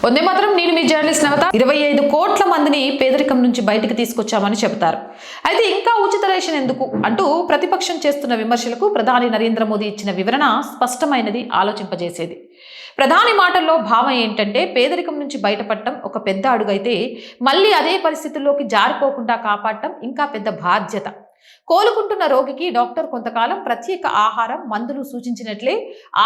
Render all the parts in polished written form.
వందే మాత్రం నేను మీ జర్నలిస్ట్ నవత 25 కోట్ల మందిని పేదరికం నుంచి బయటికి తీసుకొచ్చామని చెబుతారు. అయితే ఇంకా ఉచిత రేషన్ ఎందుకు అంటూ ప్రతిపక్షం చేస్తున్న విమర్శలకు ప్రధాని నరేంద్ర మోదీ ఇచ్చిన వివరణ స్పష్టమైనది, ఆలోచింపజేసేది. ప్రధాని మాటల్లో భావం ఏంటంటే పేదరికం నుంచి బయటపడటం ఒక పెద్ద అడుగైతే మళ్ళీ అదే పరిస్థితుల్లోకి జారిపోకుండా కాపాడటం ఇంకా పెద్ద బాధ్యత. కోలుకుంటున్న రోగికి డాక్టర్ కొంతకాలం ప్రత్యేక ఆహారం, మందులు సూచించినట్లే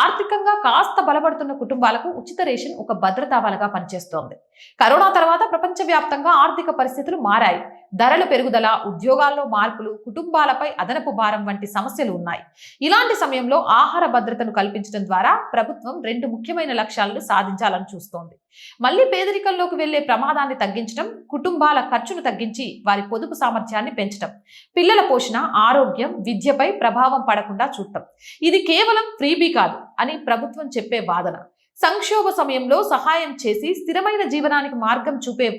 ఆర్థికంగా కాస్త బలపడుతున్న కుటుంబాలకు ఉచిత రేషన్ ఒక భద్రతా వలగా పనిచేస్తోంది. కరోనా తర్వాత ప్రపంచవ్యాప్తంగా ఆర్థిక పరిస్థితులు మారాయి. ధరల పెరుగుదల, ఉద్యోగాల్లో మార్పులు, కుటుంబాలపై అదనపు భారం వంటి సమస్యలు ఉన్నాయి. ఇలాంటి సమయంలో ఆహార భద్రతను కల్పించడం ద్వారా ప్రభుత్వం 2 ముఖ్యమైన లక్ష్యాలను సాధించాలని చూస్తోంది. మళ్లీ పేదరికంలోకి వెళ్లే ప్రమాదాన్ని తగ్గించడం, కుటుంబాల ఖర్చును తగ్గించి వారి పొదుపు సామర్థ్యాన్ని పెంచడం, పిల్లల పోషణ, ఆరోగ్యం, విద్యపై ప్రభావం పడకుండా చూడటం. ఇది కేవలం ఫ్రీబీ కాదు అని ప్రభుత్వం చెప్పే వాదన. సంక్షోభ సమయంలో సహాయం చేసి స్థిరమైన జీవనానికి మార్గం చూపే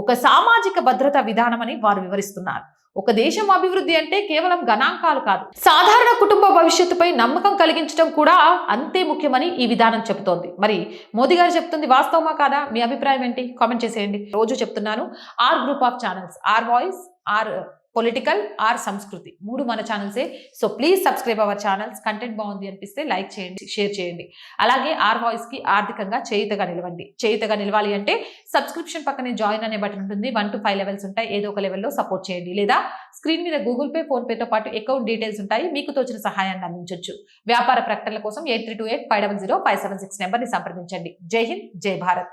ఒక సామాజిక భద్రతా విధానమని వారు వివరిస్తున్నారు. ఒక దేశం అభివృద్ధి అంటే కేవలం గణాంకాలు కాదు, సాధారణ కుటుంబ భవిష్యత్తుపై నమ్మకం కలిగించడం కూడా అంతే ముఖ్యమని ఈ విధానం చెబుతోంది. మరి మోదీ గారు చెప్తుంది వాస్తవమా కాదా? మీ అభిప్రాయం ఏంటి? కామెంట్ చేసేయండి. రోజు చెప్తున్నాను, R group of channels, R voice, R political, R Samskruthi, 3 మన ఛానల్సే. So please subscribe our channels. Content బాగుంది అనిపిస్తే లైక్ చేయండి, షేర్ చేయండి. అలాగే ఆర్ వాయిస్ కి ఆర్థికంగా చేయుతగా నిలవండి. చేయుతగా నిలవాలి అంటే సబ్స్క్రిప్షన్ పక్కనే జాయిన్ అనే బటన్ ఉంటుంది. 1 to 5 లెవెల్స్ ఉంటాయి. ఏదో ఒక లెవెల్లో సపోర్ట్ చేయండి. లేదా స్క్రీన్ మీద గూగుల్ పే, ఫోన్ పేతో పాటు అకౌంట్ డీటెయిల్స్ ఉంటాయి. మీకు తోచిన సహాయాన్ని అందించవచ్చు. వ్యాపార ప్రకటనల కోసం 8328500576 నెంబర్ని సంప్రదించండి. జై హింద్, జై భారత్.